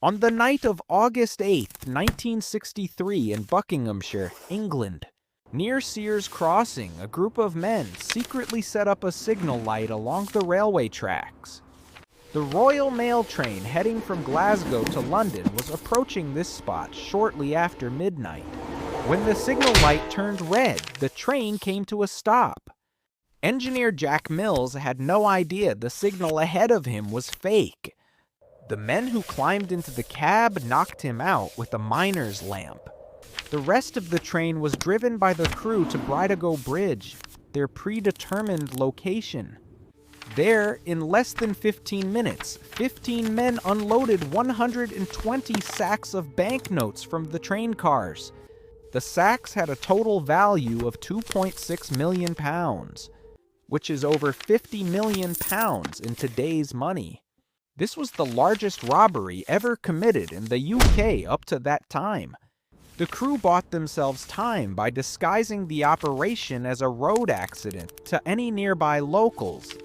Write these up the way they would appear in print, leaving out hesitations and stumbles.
On the night of August 8, 1963, in Buckinghamshire, England, near Sears Crossing, a group of men secretly set up a signal light along the railway tracks. The Royal Mail train heading from Glasgow to London was approaching this spot shortly after midnight. When the signal light turned red, the train came to a stop. Engineer Jack Mills had no idea the signal ahead of him was fake. The men who climbed into the cab knocked him out with a miner's lamp. The rest of the train was driven by the crew to Bridego Bridge, their predetermined location. There, in less than 15 minutes, 15 men unloaded 120 sacks of banknotes from the train cars. The sacks had a total value of £2.6 million, which is over £50 million in today's money. This was the largest robbery ever committed in the UK up to that time. The crew bought themselves time by disguising the operation as a road accident to any nearby locals.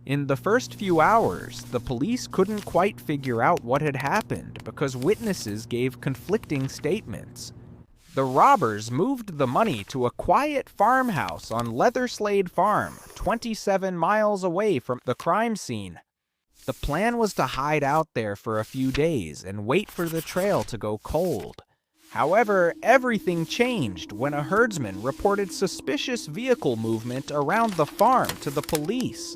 In the first few hours, the police couldn't quite figure out what had happened because witnesses gave conflicting statements. The robbers moved the money to a quiet farmhouse on Leatherslade Farm, 27 miles away from the crime scene. The plan was to hide out there for a few days and wait for the trail to go cold. However, everything changed when a herdsman reported suspicious vehicle movement around the farm to the police.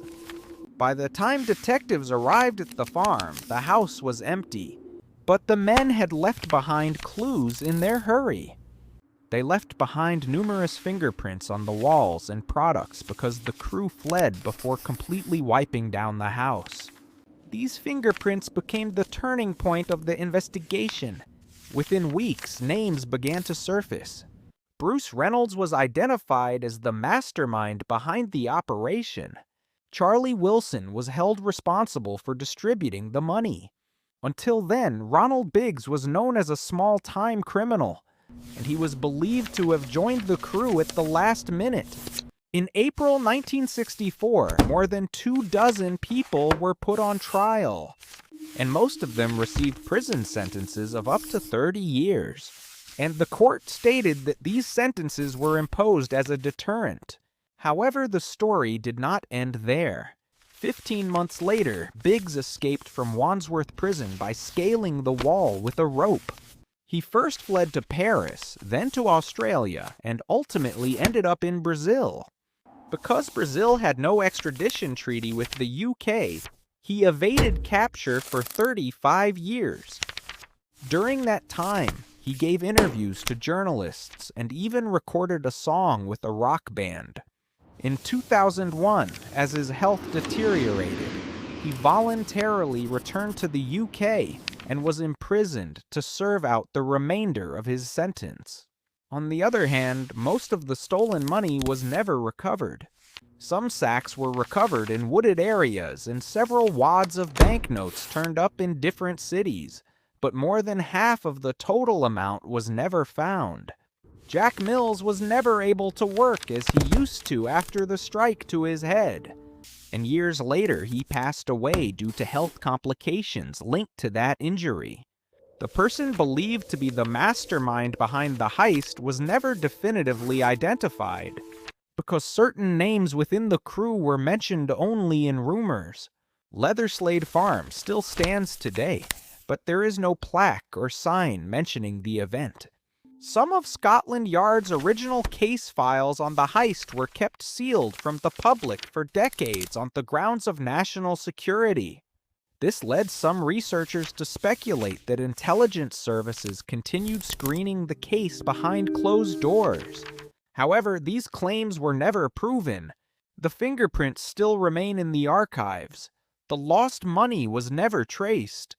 By the time detectives arrived at the farm, the house was empty, but the men had left behind clues in their hurry. They left behind numerous fingerprints on the walls and products because the crew fled before completely wiping down the house. These fingerprints became the turning point of the investigation. Within weeks, names began to surface. Bruce Reynolds was identified as the mastermind behind the operation. Charlie Wilson was held responsible for distributing the money. Until then, Ronald Biggs was known as a small-time criminal, and he was believed to have joined the crew at the last minute. In April 1964, more than 24 people were put on trial, and most of them received prison sentences of up to 30 years. And the court stated that these sentences were imposed as a deterrent. However, the story did not end there. 15 months later, Biggs escaped from Wandsworth Prison by scaling the wall with a rope. He first fled to Paris, then to Australia, and ultimately ended up in Brazil. Because Brazil had no extradition treaty with the UK, he evaded capture for 35 years. During that time, he gave interviews to journalists and even recorded a song with a rock band. In 2001, as his health deteriorated, he voluntarily returned to the UK and was imprisoned to serve out the remainder of his sentence. On the other hand, most of the stolen money was never recovered. Some sacks were recovered in wooded areas and several wads of banknotes turned up in different cities, but more than half of the total amount was never found. Jack Mills was never able to work as he used to after the strike to his head, and years later he passed away due to health complications linked to that injury. The person believed to be the mastermind behind the heist was never definitively identified, because certain names within the crew were mentioned only in rumors. Leatherslade Farm still stands today, but there is no plaque or sign mentioning the event. Some of Scotland Yard's original case files on the heist were kept sealed from the public for decades on the grounds of national security. This led some researchers to speculate that intelligence services continued screening the case behind closed doors. However, these claims were never proven. The fingerprints still remain in the archives. The lost money was never traced.